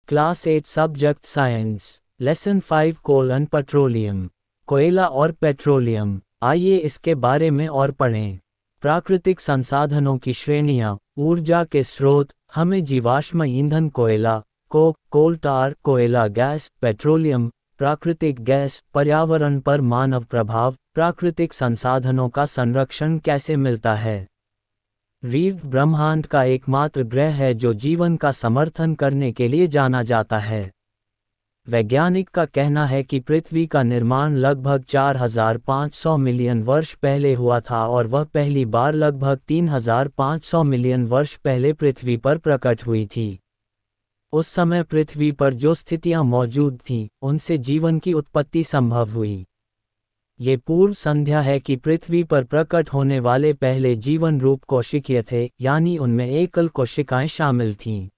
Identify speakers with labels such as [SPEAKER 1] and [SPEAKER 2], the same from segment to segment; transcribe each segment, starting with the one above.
[SPEAKER 1] Class 8 subject science lesson 5 colon petroleum कोयला और petroleum. आइए इसके बारे में और पढ़ें। प्राकृतिक संसाधनों की श्रेणियाँ। ऊर्जा के स्रोत। हमें जीवाश्म ईंधन कोयला कोल tar कोयला गैस पेट्रोलियम प्राकृतिक गैस। पर्यावरण पर मानव प्रभाव। प्राकृतिक संसाधनों का संरक्षण कैसे मिलता है। रीफ ब्रह्मांड का एकमात्र ग्रह है जो जीवन का समर्थन करने के लिए जाना जाता है। वैज्ञानिक का कहना है कि पृथ्वी का निर्माण लगभग 4500 मिलियन वर्ष पहले हुआ था और वह पहली बार लगभग 3500 मिलियन वर्ष पहले पृथ्वी पर प्रकट हुई थी। उस समय पृथ्वी पर जो स्थितियां मौजूद थीं, उनसे जीवन की उत्पत्ति संभव हुई। ये पूर्व संध्या है कि पृथ्वी पर प्रकट होने वाले पहले जीवन रूप कोशिकीय थे, यानी उनमें एकल कोशिकाएं शामिल थीं।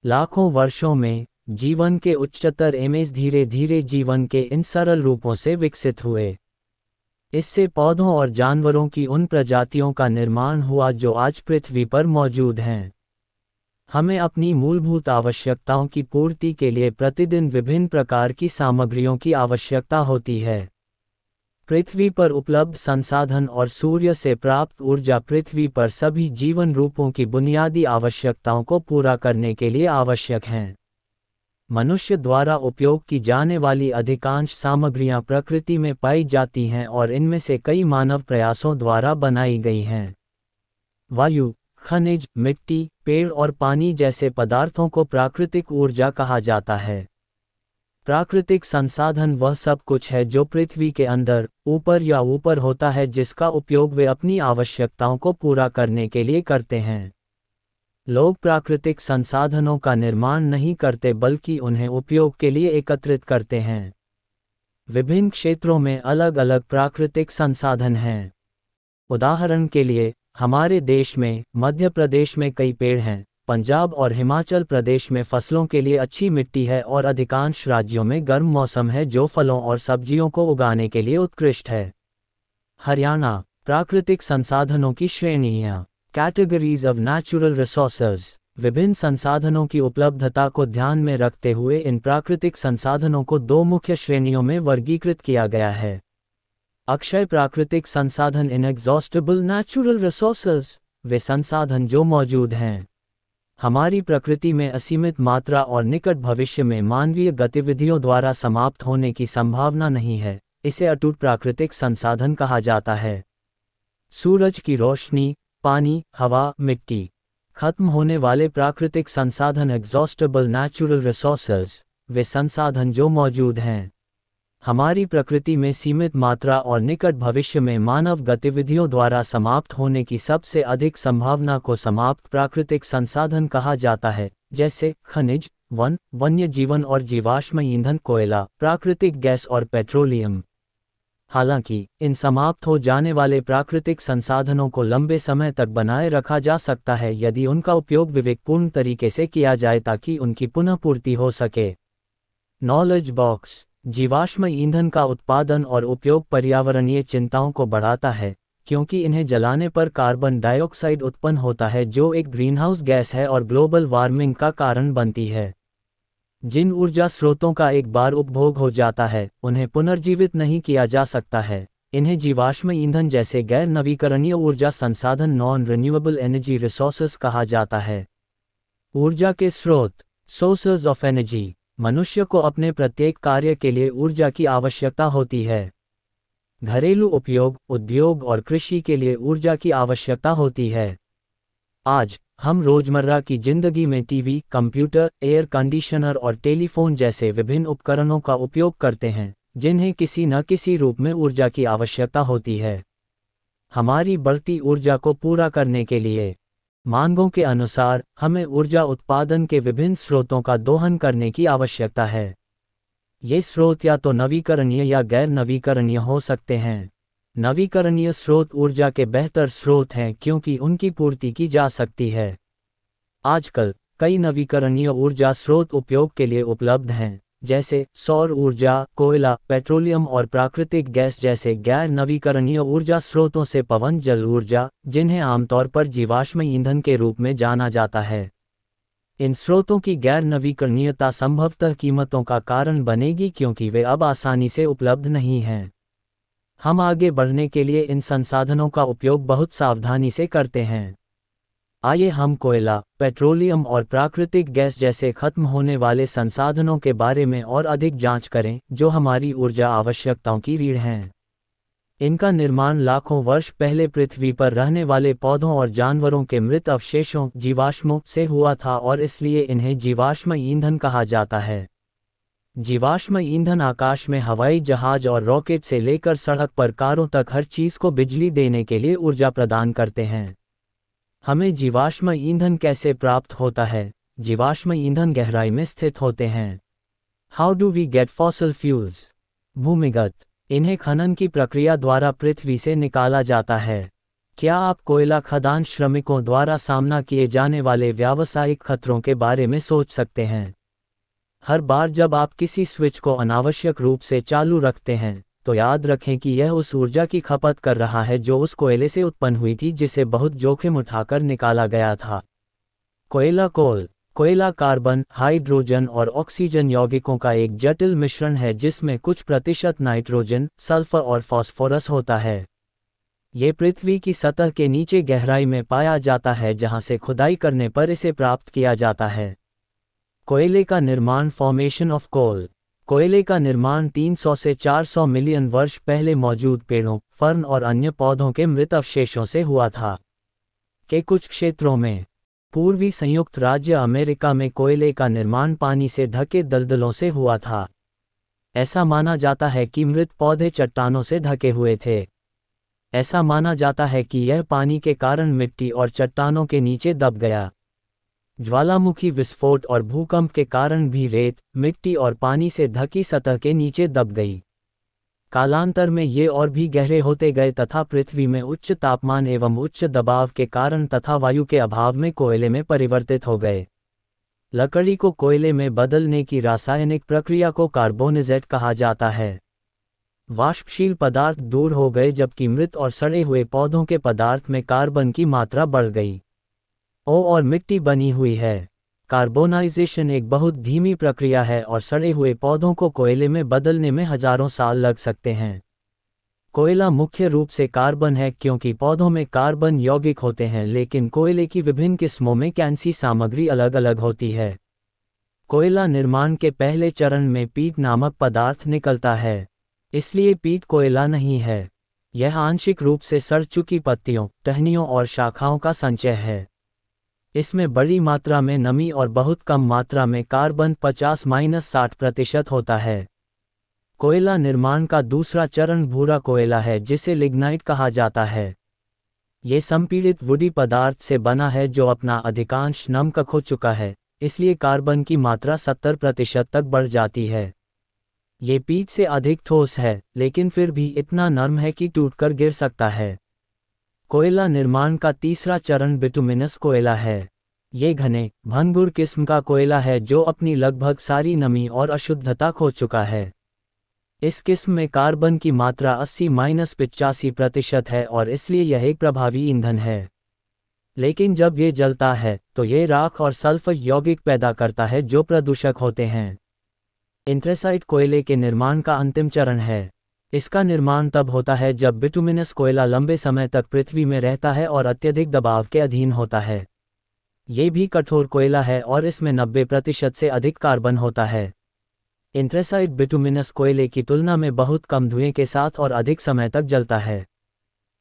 [SPEAKER 1] लाखों वर्षों में जीवन के उच्चतर इमेज धीरे धीरे जीवन के इन सरल रूपों से विकसित हुए। इससे पौधों और जानवरों की उन प्रजातियों का निर्माण हुआ जो आज पृथ्वी पर मौजूद हैं। हमें अपनी मूलभूत आवश्यकताओं की पूर्ति के लिए प्रतिदिन विभिन्न प्रकार की सामग्रियों की आवश्यकता होती है। पृथ्वी पर उपलब्ध संसाधन और सूर्य से प्राप्त ऊर्जा पृथ्वी पर सभी जीवन रूपों की बुनियादी आवश्यकताओं को पूरा करने के लिए आवश्यक हैं। मनुष्य द्वारा उपयोग की जाने वाली अधिकांश सामग्रियां प्रकृति में पाई जाती हैं और इनमें से कई मानव प्रयासों द्वारा बनाई गई हैं। वायु, खनिज, मिट्टी, पेड़ और पानी जैसे पदार्थों को प्राकृतिक ऊर्जा कहा जाता है। प्राकृतिक संसाधन वह सब कुछ है जो पृथ्वी के अंदर, ऊपर या ऊपर होता है जिसका उपयोग वे अपनी आवश्यकताओं को पूरा करने के लिए करते हैं। लोग प्राकृतिक संसाधनों का निर्माण नहीं करते बल्कि उन्हें उपयोग के लिए एकत्रित करते हैं। विभिन्न क्षेत्रों में अलग अलग प्राकृतिक संसाधन हैं। उदाहरण के लिए, हमारे देश में मध्य प्रदेश में कई पेड़ हैं, पंजाब और हिमाचल प्रदेश में फसलों के लिए अच्छी मिट्टी है और अधिकांश राज्यों में गर्म मौसम है जो फलों और सब्जियों को उगाने के लिए उत्कृष्ट है। हरियाणा। प्राकृतिक संसाधनों की श्रेणियाँ। Categories of natural resources. विभिन्न संसाधनों की उपलब्धता को ध्यान में रखते हुए इन प्राकृतिक संसाधनों को दो मुख्य श्रेणियों में वर्गीकृत किया गया है। अक्षय प्राकृतिक संसाधन इनएग्जॉस्टिबल नेचुरल रिसोर्सेज, वे संसाधन जो मौजूद हैं, हमारी प्रकृति में असीमित मात्रा और निकट भविष्य में मानवीय गतिविधियों द्वारा समाप्त होने की संभावना नहीं है। इसे अटूट प्राकृतिक संसाधन कहा जाता है। सूरज की रोशनी, पानी, हवा, मिट्टी। खत्म होने वाले प्राकृतिक संसाधन एग्जॉस्टिबल नेचुरल रिसोर्सेज, वे संसाधन जो मौजूद हैं, हमारी प्रकृति में सीमित मात्रा और निकट भविष्य में मानव गतिविधियों द्वारा समाप्त होने की सबसे अधिक संभावना को समाप्त प्राकृतिक संसाधन कहा जाता है, जैसे खनिज, वन्य जीवन और जीवाश्म ईंधन कोयला, प्राकृतिक गैस और पेट्रोलियम। हालांकि इन समाप्त हो जाने वाले प्राकृतिक संसाधनों को लंबे समय तक बनाए रखा जा सकता है यदि उनका उपयोग विवेकपूर्ण तरीके से किया जाए ताकि उनकी पुनः पूर्ति हो सके। Knowledge box. जीवाश्म ईंधन का उत्पादन और उपयोग पर्यावरणीय चिंताओं को बढ़ाता है, क्योंकि इन्हें जलाने पर कार्बन डाइऑक्साइड उत्पन्न होता है जो एक ग्रीनहाउस गैस है और ग्लोबल वार्मिंग का कारण बनती है। जिन ऊर्जा स्रोतों का एक बार उपभोग हो जाता है, उन्हें पुनर्जीवित नहीं किया जा सकता है। इन्हें जीवाश्म ईंधन जैसे गैर नवीकरणीय ऊर्जा संसाधन नॉन रिन्यूएबल एनर्जी रिसोर्सेज कहा जाता है। ऊर्जा के स्रोत। Sources of energy. मनुष्य को अपने प्रत्येक कार्य के लिए ऊर्जा की आवश्यकता होती है। घरेलू उपयोग, उद्योग और कृषि के लिए ऊर्जा की आवश्यकता होती है। आज हम रोजमर्रा की जिंदगी में टीवी, कंप्यूटर, एयर कंडीशनर और टेलीफोन जैसे विभिन्न उपकरणों का उपयोग करते हैं, जिन्हें किसी न किसी रूप में ऊर्जा की आवश्यकता होती है। हमारी बढ़ती ऊर्जा को पूरा करने के लिए मांगों के अनुसार हमें ऊर्जा उत्पादन के विभिन्न स्रोतों का दोहन करने की आवश्यकता है। ये स्रोत या तो नवीकरणीय या गैर नवीकरणीय हो सकते हैं। नवीकरणीय स्रोत ऊर्जा के बेहतर स्रोत हैं क्योंकि उनकी पूर्ति की जा सकती है। आजकल कई नवीकरणीय ऊर्जा स्रोत उपयोग के लिए उपलब्ध हैं, जैसे सौर ऊर्जा, कोयला, पेट्रोलियम और प्राकृतिक गैस जैसे गैर नवीकरणीय ऊर्जा स्रोतों से पवन जल ऊर्जा, जिन्हें आमतौर पर जीवाश्म ईंधन के रूप में जाना जाता है। इन स्रोतों की गैर नवीकरणीयता संभवतः कीमतों का कारण बनेगी क्योंकि वे अब आसानी से उपलब्ध नहीं हैं। हम आगे बढ़ने के लिए इन संसाधनों का उपयोग बहुत सावधानी से करते हैं। आइए हम कोयला, पेट्रोलियम और प्राकृतिक गैस जैसे खत्म होने वाले संसाधनों के बारे में और अधिक जांच करें, जो हमारी ऊर्जा आवश्यकताओं की रीढ़ हैं। इनका निर्माण लाखों वर्ष पहले पृथ्वी पर रहने वाले पौधों और जानवरों के मृत अवशेषों जीवाश्मों से हुआ था और इसलिए इन्हें जीवाश्म ईंधन कहा जाता है। जीवाश्म ईंधन आकाश में हवाई जहाज और रॉकेट से लेकर सड़क पर कारों तक हर चीज़ को बिजली देने के लिए ऊर्जा प्रदान करते हैं। हमें जीवाश्म ईंधन कैसे प्राप्त होता है? जीवाश्म ईंधन गहराई में स्थित होते हैं। How do we get fossil fuels? भूमिगत। इन्हें खनन की प्रक्रिया द्वारा पृथ्वी से निकाला जाता है। क्या आप कोयला खदान श्रमिकों द्वारा सामना किए जाने वाले व्यावसायिक खतरों के बारे में सोच सकते हैं? हर बार जब आप किसी स्विच को अनावश्यक रूप से चालू रखते हैं, तो याद रखें कि यह उस ऊर्जा की खपत कर रहा है जो उस कोयले से उत्पन्न हुई थी जिसे बहुत जोखिम उठाकर निकाला गया था। कोयला कार्बन, हाइड्रोजन और ऑक्सीजन यौगिकों का एक जटिल मिश्रण है जिसमें कुछ प्रतिशत नाइट्रोजन, सल्फर और फास्फोरस होता है। ये पृथ्वी की सतह के नीचे गहराई में पाया जाता है जहां से खुदाई करने पर इसे प्राप्त किया जाता है। कोयले का निर्माण फॉर्मेशन ऑफ कोल। कोयले का निर्माण 300 से 400 मिलियन वर्ष पहले मौजूद पेड़ों, फर्न और अन्य पौधों के मृत अवशेषों से हुआ था। के कुछ क्षेत्रों में पूर्वी संयुक्त राज्य अमेरिका में कोयले का निर्माण पानी से ढके दलदलों से हुआ था। ऐसा माना जाता है कि मृत पौधे चट्टानों से ढके हुए थे। ऐसा माना जाता है कि यह पानी के कारण मिट्टी और चट्टानों के नीचे दब गया। ज्वालामुखी विस्फोट और भूकंप के कारण भी रेत, मिट्टी और पानी से ढकी सतह के नीचे दब गई। कालांतर में ये और भी गहरे होते गए तथा पृथ्वी में उच्च तापमान एवं उच्च दबाव के कारण तथा वायु के अभाव में कोयले में परिवर्तित हो गए। लकड़ी को कोयले में बदलने की रासायनिक प्रक्रिया को कार्बोनिजेट कहा जाता है। वाष्पशील पदार्थ दूर हो गए जबकि मृत और सड़े हुए पौधों के पदार्थ में कार्बन की मात्रा बढ़ गई और मिट्टी बनी हुई है। कार्बोनाइजेशन एक बहुत धीमी प्रक्रिया है और सड़े हुए पौधों को कोयले में बदलने में हजारों साल लग सकते हैं। कोयला मुख्य रूप से कार्बन है क्योंकि पौधों में कार्बन यौगिक होते हैं, लेकिन कोयले की विभिन्न किस्मों में कैंसी सामग्री अलग अलग होती है। कोयला निर्माण के पहले चरण में पीट नामक पदार्थ निकलता है, इसलिए पीट कोयला नहीं है। यह आंशिक रूप से सड़ चुकी पत्तियों, टहनियों और शाखाओं का संचय है। इसमें बड़ी मात्रा में नमी और बहुत कम मात्रा में कार्बन 50-60% होता है। कोयला निर्माण का दूसरा चरण भूरा कोयला है जिसे लिग्नाइट कहा जाता है। ये संपीड़ित वुडी पदार्थ से बना है जो अपना अधिकांश नमक खो चुका है, इसलिए कार्बन की मात्रा 70% तक बढ़ जाती है। ये पीट से अधिक ठोस है, लेकिन फिर भी इतना नरम है कि टूटकर गिर सकता है। कोयला निर्माण का तीसरा चरण बिटुमिनस कोयला है। ये घने, भंगुर किस्म का कोयला है जो अपनी लगभग सारी नमी और अशुद्धता खो चुका है। इस किस्म में कार्बन की मात्रा 80-85% है और इसलिए यह एक प्रभावी ईंधन है। लेकिन जब ये जलता है तो ये राख और सल्फर यौगिक पैदा करता है जो प्रदूषक होते हैं। एंथ्रेसाइट कोयले के निर्माण का अंतिम चरण है। इसका निर्माण तब होता है जब बिटुमिनस कोयला लंबे समय तक पृथ्वी में रहता है और अत्यधिक दबाव के अधीन होता है। ये भी कठोर कोयला है और इसमें 90% से अधिक कार्बन होता है। एंथ्रेसाइट बिटुमिनस कोयले की तुलना में बहुत कम धुएं के साथ और अधिक समय तक जलता है।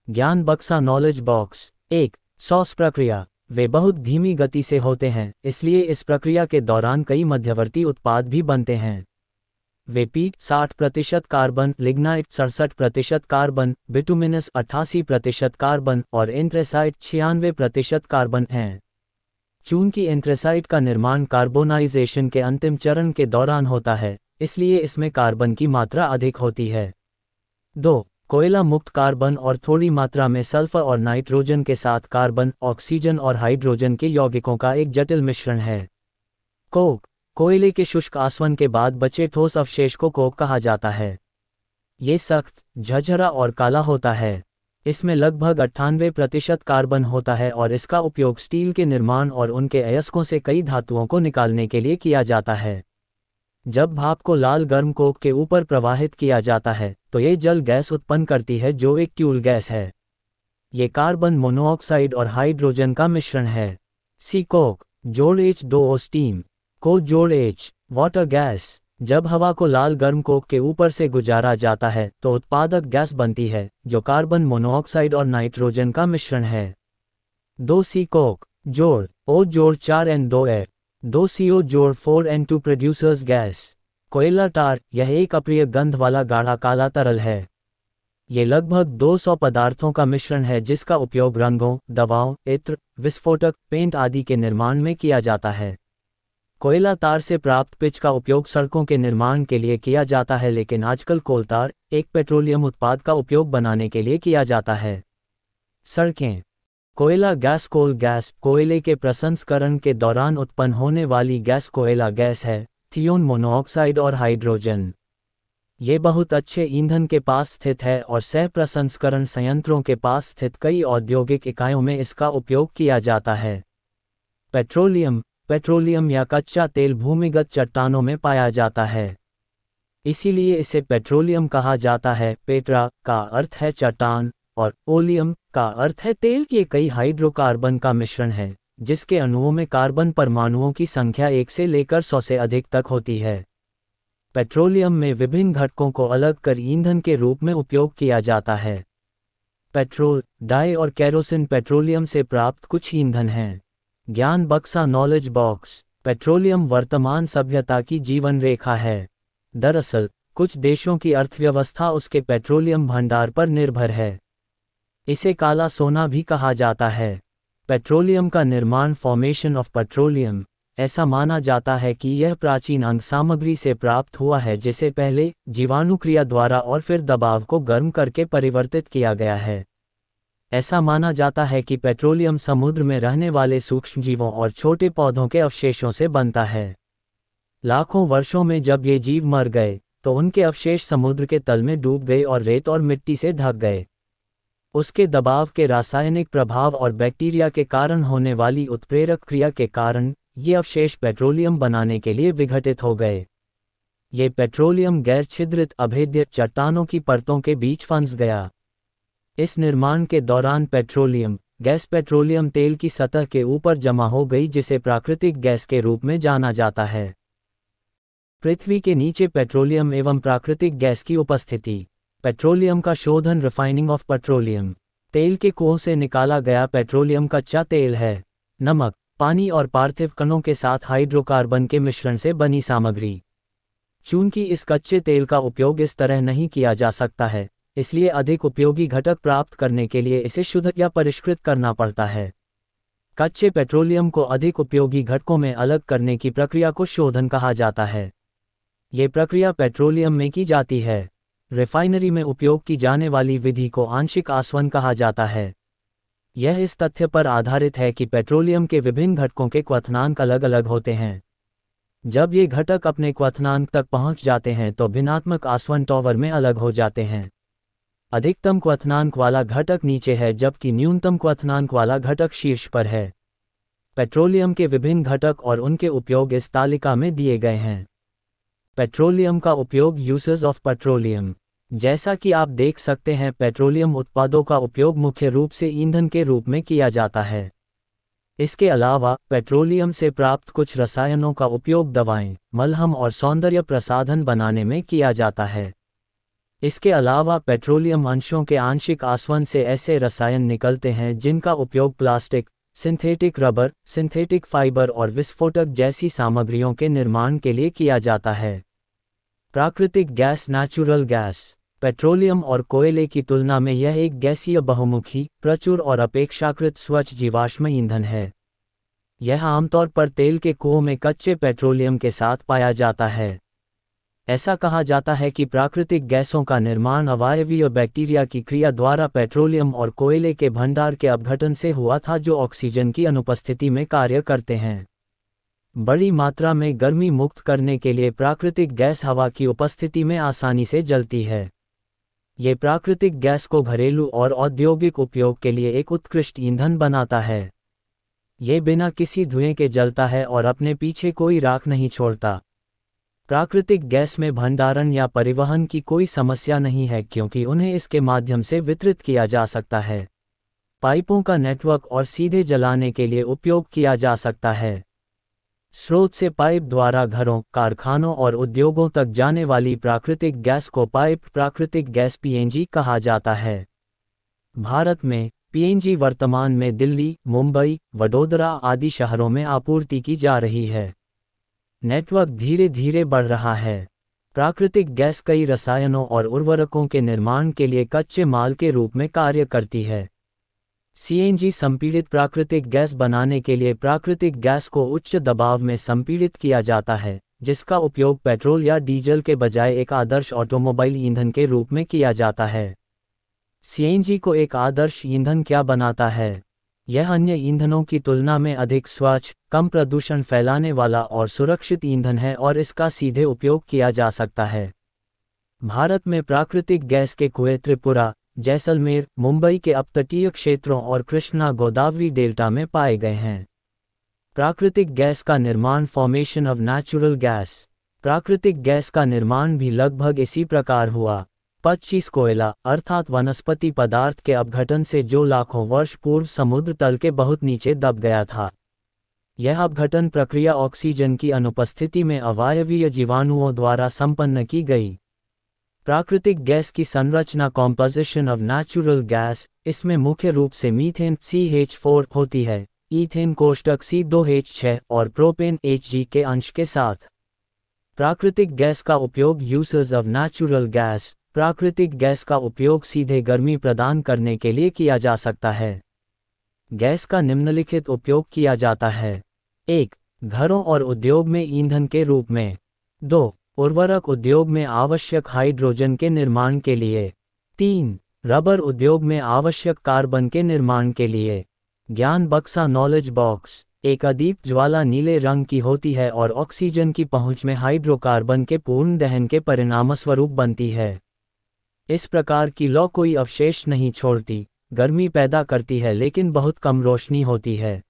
[SPEAKER 1] ज्ञान बक्सा नॉलेज बॉक्स। 1. सॉस प्रक्रिया। वे बहुत धीमी गति से होते हैं, इसलिए इस प्रक्रिया के दौरान कई मध्यवर्ती उत्पाद भी बनते हैं। वे पीट 60% carbon, lignite 67% carbon, bituminous 88% carbon और एंथ्रेसाइट 96% कार्बन हैं। चूंकि एंथ्रेसाइट का निर्माण कार्बोनाइजेशन के अंतिम चरण के दौरान होता है, इसलिए इसमें कार्बन की मात्रा अधिक होती है। 2. कोयला मुक्त कार्बन और थोड़ी मात्रा में सल्फर और नाइट्रोजन के साथ कार्बन, ऑक्सीजन और हाइड्रोजन के यौगिकों का एक जटिल मिश्रण है। कोक। कोयले के शुष्क आसवन के बाद बचे ठोस अवशेष को कोक कहा जाता है। ये सख्त, झरझरा और काला होता है। इसमें लगभग 98% कार्बन होता है और इसका उपयोग स्टील के निर्माण और उनके अयस्कों से कई धातुओं को निकालने के लिए किया जाता है। जब भाप को लाल गर्म कोक के ऊपर प्रवाहित किया जाता है तो ये जल गैस उत्पन्न करती है जो एक ट्यूल गैस है। ये कार्बन मोनोऑक्साइड और हाइड्रोजन का मिश्रण है। सी कोक जोड़ H2O स्टीम को जोड़ H वाटर गैस। जब हवा को लाल गर्म कोक के ऊपर से गुजारा जाता है तो उत्पादक गैस बनती है जो कार्बन मोनोऑक्साइड और नाइट्रोजन का मिश्रण है। 2C कोक जोड़ O जोड़ 4N2A 2CO जोड़ 4N2 प्रोड्यूसर्स गैस। कोयला टार यह एक अप्रिय गंध वाला गाढ़ा काला तरल है। ये लगभग 200 पदार्थों का मिश्रण है जिसका उपयोग रंगों, दवाओं, इत्र, विस्फोटक, पेंट आदि के निर्माण में किया जाता है। कोयला तार से प्राप्त पिच का उपयोग सड़कों के निर्माण के लिए किया जाता है, लेकिन आजकल कोल तार एक पेट्रोलियम उत्पाद का उपयोग बनाने के लिए किया जाता है। सड़कें। कोयला गैस कोल गैस कोयले के प्रसंस्करण के दौरान उत्पन्न होने वाली गैस कोयला गैस है, थियोन मोनोऑक्साइड और हाइड्रोजन। ये बहुत अच्छे ईंधन के पास स्थित है और सह प्रसंस्करण संयंत्रों के पास स्थित कई औद्योगिक इकाइयों में इसका उपयोग किया जाता है। पेट्रोलियम या कच्चा तेल भूमिगत चट्टानों में पाया जाता है, इसीलिए इसे पेट्रोलियम कहा जाता है। पेट्रा का अर्थ है चट्टान और ओलियम का अर्थ है तेल के कई हाइड्रोकार्बन का मिश्रण है जिसके अणुओं में कार्बन परमाणुओं की संख्या 1 से लेकर 100 से अधिक तक होती है। पेट्रोलियम में विभिन्न घटकों को अलग कर ईंधन के रूप में उपयोग किया जाता है। पेट्रोल, डाई और केरोसिन पेट्रोलियम से प्राप्त कुछ ईंधन हैं। ज्ञान बक्सा नॉलेज बॉक्स। पेट्रोलियम वर्तमान सभ्यता की जीवन रेखा है। दरअसल कुछ देशों की अर्थव्यवस्था उसके पेट्रोलियम भंडार पर निर्भर है। इसे काला सोना भी कहा जाता है। पेट्रोलियम का निर्माण फॉर्मेशन ऑफ पेट्रोलियम, ऐसा माना जाता है कि यह प्राचीन अंग सामग्री से प्राप्त हुआ है जिसे पहले जीवाणुक्रिया द्वारा और फिर दबाव को गर्म करके परिवर्तित किया गया है। ऐसा माना जाता है कि पेट्रोलियम समुद्र में रहने वाले सूक्ष्मजीवों और छोटे पौधों के अवशेषों से बनता है। लाखों वर्षों में जब ये जीव मर गए तो उनके अवशेष समुद्र के तल में डूब गए और रेत और मिट्टी से ढक गए। उसके दबाव के रासायनिक प्रभाव और बैक्टीरिया के कारण होने वाली उत्प्रेरक क्रिया के कारण ये अवशेष पेट्रोलियम बनाने के लिए विघटित हो गए। ये पेट्रोलियम गैर छिद्रित अभेद्य चट्टानों की परतों के बीच फंस गया। इस निर्माण के दौरान पेट्रोलियम गैस पेट्रोलियम तेल की सतह के ऊपर जमा हो गई जिसे प्राकृतिक गैस के रूप में जाना जाता है। पृथ्वी के नीचे पेट्रोलियम एवं प्राकृतिक गैस की उपस्थिति। पेट्रोलियम का शोधन रिफाइनिंग ऑफ पेट्रोलियम। तेल के कुओं से निकाला गया पेट्रोलियम कच्चा तेल है। नमक, पानी और पार्थिव कणों के साथ हाइड्रोकार्बन के मिश्रण से बनी सामग्री। चूंकि इस कच्चे तेल का उपयोग इस तरह नहीं किया जा सकता है, इसलिए अधिक उपयोगी घटक प्राप्त करने के लिए इसे शुद्ध या परिष्कृत करना पड़ता है। कच्चे पेट्रोलियम को अधिक उपयोगी घटकों में अलग करने की प्रक्रिया को शोधन कहा जाता है। ये प्रक्रिया पेट्रोलियम में की जाती है। रिफाइनरी में उपयोग की जाने वाली विधि को आंशिक आसवन कहा जाता है। यह इस तथ्य पर आधारित है कि पेट्रोलियम के विभिन्न घटकों के क्वथनांक अलग अलग होते हैं। जब ये घटक अपने क्वथनांक तक पहुंच जाते हैं तो भिन्नात्मक आसवन टॉवर में अलग हो जाते हैं। अधिकतम क्वथनांक वाला घटक नीचे है जबकि न्यूनतम क्वथनांक वाला घटक शीर्ष पर है। पेट्रोलियम के विभिन्न घटक और उनके उपयोग इस तालिका में दिए गए हैं। पेट्रोलियम का उपयोग। Uses of petroleum. जैसा कि आप देख सकते हैं, पेट्रोलियम उत्पादों का उपयोग मुख्य रूप से ईंधन के रूप में किया जाता है। इसके अलावा पेट्रोलियम से प्राप्त कुछ रसायनों का उपयोग दवाएं, मलहम और सौंदर्य प्रसाधन बनाने में किया जाता है। इसके अलावा पेट्रोलियम अंशों के आंशिक आसवन से ऐसे रसायन निकलते हैं जिनका उपयोग plastic, synthetic rubber, synthetic fibre और विस्फोटक जैसी सामग्रियों के निर्माण के लिए किया जाता है। प्राकृतिक गैस। Natural gas. पेट्रोलियम और कोयले की तुलना में यह एक गैसीय बहुमुखी, प्रचुर और अपेक्षाकृत स्वच्छ जीवाश्म ईंधन है। यह आमतौर पर तेल के कुओं में कच्चे पेट्रोलियम के साथ पाया जाता है। ऐसा कहा जाता है कि प्राकृतिक गैसों का निर्माण अवायवीय बैक्टीरिया की क्रिया द्वारा पेट्रोलियम और कोयले के भंडार के अपघटन से हुआ था जो ऑक्सीजन की अनुपस्थिति में कार्य करते हैं। बड़ी मात्रा में गर्मी मुक्त करने के लिए प्राकृतिक गैस हवा की उपस्थिति में आसानी से जलती है। ये प्राकृतिक गैस को घरेलू और औद्योगिक उपयोग के लिए एक उत्कृष्ट ईंधन बनाता है। ये बिना किसी धुएं के जलता है और अपने पीछे कोई राख नहीं छोड़ता। प्राकृतिक गैस में भंडारण या परिवहन की कोई समस्या नहीं है क्योंकि उन्हें इसके माध्यम से वितरित किया जा सकता है। पाइपों का नेटवर्क और सीधे जलाने के लिए उपयोग किया जा सकता है। स्रोत से पाइप द्वारा घरों, कारखानों और उद्योगों तक जाने वाली प्राकृतिक गैस को पाइप प्राकृतिक गैस पीएनजी कहा जाता है। भारत में पीएनजी वर्तमान में दिल्ली, मुंबई, वडोदरा आदि शहरों में आपूर्ति की जा रही है। नेटवर्क धीरे धीरे बढ़ रहा है। प्राकृतिक गैस कई रसायनों और उर्वरकों के निर्माण के लिए कच्चे माल के रूप में कार्य करती है। सीएनजी संपीड़ित प्राकृतिक गैस बनाने के लिए प्राकृतिक गैस को उच्च दबाव में संपीड़ित किया जाता है, जिसका उपयोग पेट्रोल या डीजल के बजाय एक आदर्श ऑटोमोबाइल ईंधन के रूप में किया जाता है। सीएनजी को एक आदर्श ईंधन क्या बनाता है? यह अन्य ईंधनों की तुलना में अधिक स्वच्छ, कम प्रदूषण फैलाने वाला और सुरक्षित ईंधन है और इसका सीधे उपयोग किया जा सकता है। भारत में प्राकृतिक गैस के कुएं त्रिपुरा, जैसलमेर, मुंबई के अपतटीय क्षेत्रों और कृष्णा गोदावरी डेल्टा में पाए गए हैं। प्राकृतिक गैस का निर्माण फॉर्मेशन ऑफ नेचुरल गैस। प्राकृतिक गैस का निर्माण भी लगभग इसी प्रकार हुआ। 25 कोयला अर्थात वनस्पति पदार्थ के अपघटन से जो लाखों वर्ष पूर्व समुद्र तल के बहुत नीचे दब गया था। यह अपघटन प्रक्रिया ऑक्सीजन की अनुपस्थिति में अवायवीय जीवाणुओं द्वारा संपन्न की गई। प्राकृतिक गैस की संरचना कॉम्पोजिशन ऑफ नेचुरल गैस, इसमें मुख्य रूप से मीथेन CH4 होती है, ईथेन कोष्टक C2H6 और प्रोपेन Hg के अंश के साथ। प्राकृतिक गैस का उपयोग यूसेज ऑफ नेचुरल गैस। प्राकृतिक गैस का उपयोग सीधे गर्मी प्रदान करने के लिए किया जा सकता है। गैस का निम्नलिखित उपयोग किया जाता है। 1. घरों और उद्योग में ईंधन के रूप में। 2. उर्वरक उद्योग में आवश्यक हाइड्रोजन के निर्माण के लिए। 3. रबर उद्योग में आवश्यक कार्बन के निर्माण के लिए। ज्ञान बक्सा नॉलेज बॉक्स एक अदीप्त ज्वाला नीले रंग की होती है और ऑक्सीजन की पहुंच में हाइड्रोकार्बन के पूर्ण दहन के परिणामस्वरूप बनती है। इस प्रकार की लौ कोई अवशेष नहीं छोड़ती, गर्मी पैदा करती है लेकिन बहुत कम रोशनी होती है।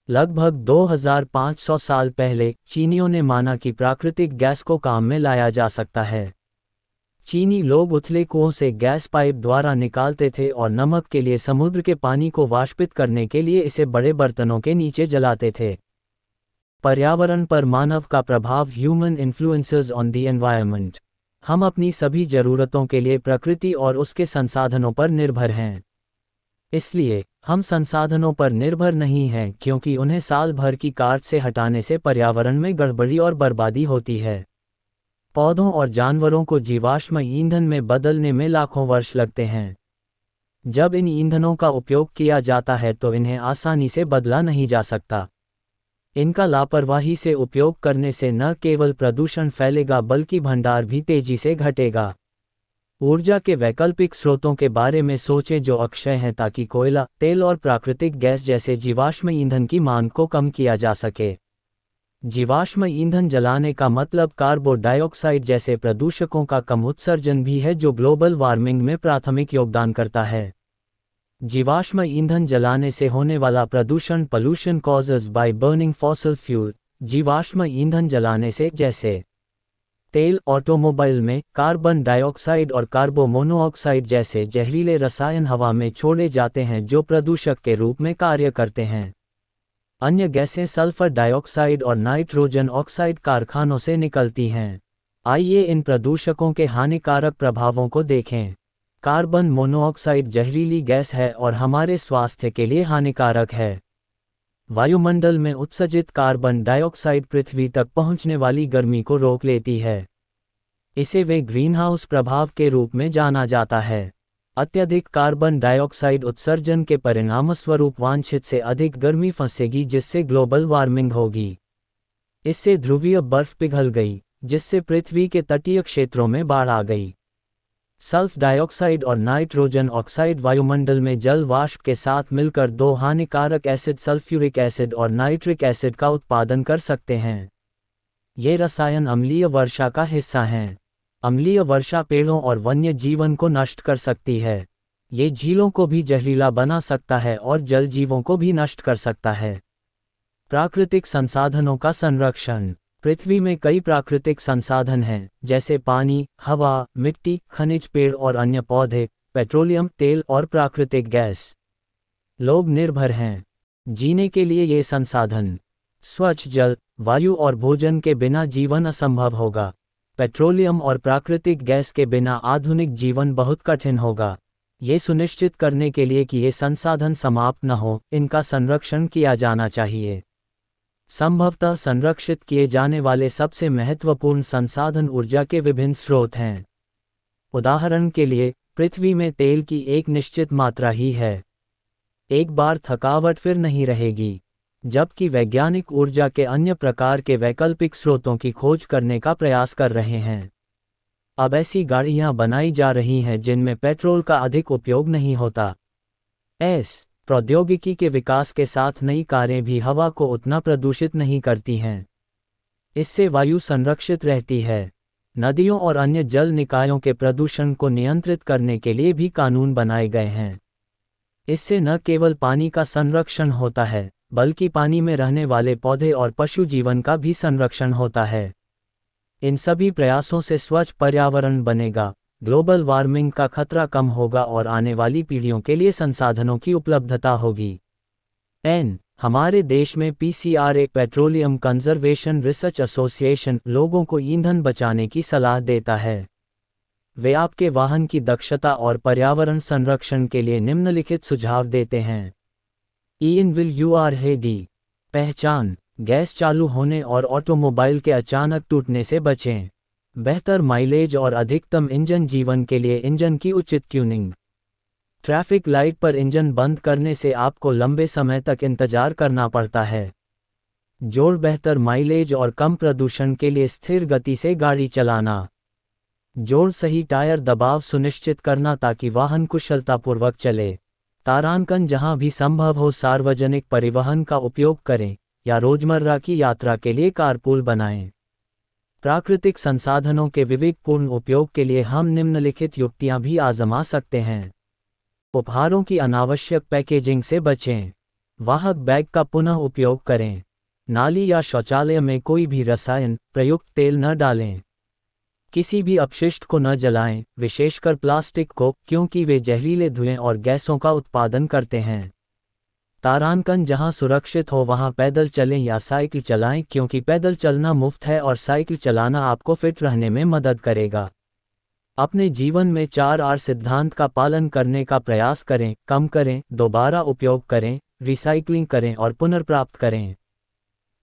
[SPEAKER 1] लगभग 2500 साल पहले चीनियों ने माना कि प्राकृतिक गैस को काम में लाया जा सकता है। चीनी लोग उथले कुओं से गैस पाइप द्वारा निकालते थे और नमक के लिए समुद्र के पानी को वाष्पित करने के लिए इसे बड़े बर्तनों के नीचे जलाते थे। पर्यावरण पर मानव का प्रभाव human influences on the environment. हम अपनी सभी जरूरतों के लिए प्रकृति और उसके संसाधनों पर निर्भर हैं। इसलिए हम संसाधनों पर निर्भर नहीं हैं क्योंकि उन्हें साल भर की काट से हटाने से पर्यावरण में गड़बड़ी और बर्बादी होती है। पौधों और जानवरों को जीवाश्म ईंधन में बदलने में लाखों वर्ष लगते हैं। जब इन ईंधनों का उपयोग किया जाता है तो इन्हें आसानी से बदला नहीं जा सकता। इनका लापरवाही से उपयोग करने से न केवल प्रदूषण फैलेगा बल्कि भंडार भी तेजी से घटेगा। ऊर्जा के वैकल्पिक स्रोतों के बारे में सोचें जो अक्षय हैं ताकि कोयला, तेल और प्राकृतिक गैस जैसे जीवाश्म ईंधन की मांग को कम किया जा सके। जीवाश्म ईंधन जलाने का मतलब कार्बन डाइऑक्साइड जैसे प्रदूषकों का कम उत्सर्जन भी है जो ग्लोबल वार्मिंग में प्राथमिक योगदान करता है। जीवाश्म ईंधन जलाने से होने वाला प्रदूषण pollution causes by burning fossil fuel. जीवाश्म ईंधन जलाने से जैसे तेल, ऑटोमोबाइल में कार्बन डाइऑक्साइड और कार्बन मोनोऑक्साइड जैसे जहरीले रसायन हवा में छोड़े जाते हैं जो प्रदूषक के रूप में कार्य करते हैं। अन्य गैसें सल्फर डाइऑक्साइड और नाइट्रोजन ऑक्साइड कारखानों से निकलती हैं। आइए इन प्रदूषकों के हानिकारक प्रभावों को देखें। कार्बन मोनोऑक्साइड जहरीली गैस है और हमारे स्वास्थ्य के लिए हानिकारक है। वायुमंडल में उत्सर्जित कार्बन डाइऑक्साइड पृथ्वी तक पहुंचने वाली गर्मी को रोक लेती है। इसे वे ग्रीनहाउस प्रभाव के रूप में जाना जाता है। अत्यधिक कार्बन डाइऑक्साइड उत्सर्जन के परिणामस्वरूप वांछित से अधिक गर्मी फंसेगी जिससे ग्लोबल वार्मिंग होगी। इससे ध्रुवीय बर्फ पिघल गई जिससे पृथ्वी के तटीय क्षेत्रों में बाढ़ आ गई। सल्फ डाइऑक्साइड और नाइट्रोजन ऑक्साइड वायुमंडल में जल वाष्प के साथ मिलकर दो हानिकारक एसिड सल्फ्यूरिक एसिड और नाइट्रिक एसिड का उत्पादन कर सकते हैं। ये रसायन अम्लीय वर्षा का हिस्सा हैं। अम्लीय वर्षा पेड़ों और वन्य जीवन को नष्ट कर सकती है। ये झीलों को भी जहरीला बना सकता है और जल जीवों को भी नष्ट कर सकता है। प्राकृतिक संसाधनों का संरक्षण। पृथ्वी में कई प्राकृतिक संसाधन हैं, जैसे पानी, हवा, मिट्टी, खनिज, पेड़ और अन्य पौधे, पेट्रोलियम, तेल और प्राकृतिक गैस। लोग निर्भर हैं जीने के लिए ये संसाधन। स्वच्छ जल, वायु और भोजन के बिना जीवन असंभव होगा। पेट्रोलियम और प्राकृतिक गैस के बिना आधुनिक जीवन बहुत कठिन होगा। ये सुनिश्चित करने के लिए कि ये संसाधन समाप्त न हो, इनका संरक्षण किया जाना चाहिए। संभवतः संरक्षित किए जाने वाले सबसे महत्वपूर्ण संसाधन ऊर्जा के विभिन्न स्रोत हैं। उदाहरण के लिए, पृथ्वी में तेल की एक निश्चित मात्रा ही है। एक बार थकावट फिर नहीं रहेगी। जबकि वैज्ञानिक ऊर्जा के अन्य प्रकार के वैकल्पिक स्रोतों की खोज करने का प्रयास कर रहे हैं। अब ऐसी गाड़ियां बनाई जा रही हैं जिनमें पेट्रोल का अधिक उपयोग नहीं होता। प्रौद्योगिकी के विकास के साथ नई कारें भी हवा को उतना प्रदूषित नहीं करती हैं। इससे वायु संरक्षित रहती है। नदियों और अन्य जल निकायों के प्रदूषण को नियंत्रित करने के लिए भी कानून बनाए गए हैं। इससे न केवल पानी का संरक्षण होता है, बल्कि पानी में रहने वाले पौधे और पशु जीवन का भी संरक्षण होता है। इन सभी प्रयासों से स्वच्छ पर्यावरण बनेगा, ग्लोबल वार्मिंग का खतरा कम होगा और आने वाली पीढ़ियों के लिए संसाधनों की उपलब्धता होगी। हमारे देश में PCRA petroleum conservation research association लोगों को ईंधन बचाने की सलाह देता है। वे आपके वाहन की दक्षता और पर्यावरण संरक्षण के लिए निम्नलिखित सुझाव देते हैं। पहचान, गैस चालू होने और ऑटोमोबाइल के अचानक टूटने से बचें। बेहतर माइलेज और अधिकतम इंजन जीवन के लिए इंजन की उचित ट्यूनिंग। ट्रैफिक लाइट पर इंजन बंद करने से आपको लंबे समय तक इंतजार करना पड़ता है। बेहतर माइलेज और कम प्रदूषण के लिए स्थिर गति से गाड़ी चलाना। सही टायर दबाव सुनिश्चित करना ताकि वाहन कुशलतापूर्वक चले। तारांकन, जहां भी संभव हो सार्वजनिक परिवहन का उपयोग करें या रोजमर्रा की यात्रा के लिए कारपूल बनाएं। प्राकृतिक संसाधनों के विवेकपूर्ण उपयोग के लिए हम निम्नलिखित युक्तियां भी आजमा सकते हैं। उपहारों की अनावश्यक पैकेजिंग से बचें। वाहक बैग का पुनः उपयोग करें। नाली या शौचालय में कोई भी रसायन प्रयुक्त तेल न डालें। किसी भी अपशिष्ट को न जलाएं, विशेषकर प्लास्टिक को, क्योंकि वे जहरीले धुएं और गैसों का उत्पादन करते हैं। तारांकन, जहां सुरक्षित हो वहां पैदल चलें या साइकिल चलाएं, क्योंकि पैदल चलना मुफ्त है और साइकिल चलाना आपको फिट रहने में मदद करेगा। अपने जीवन में 4R सिद्धांत का पालन करने का प्रयास करें। कम करें, दोबारा उपयोग करें, रिसाइक्लिंग करें और पुनर्प्राप्त करें।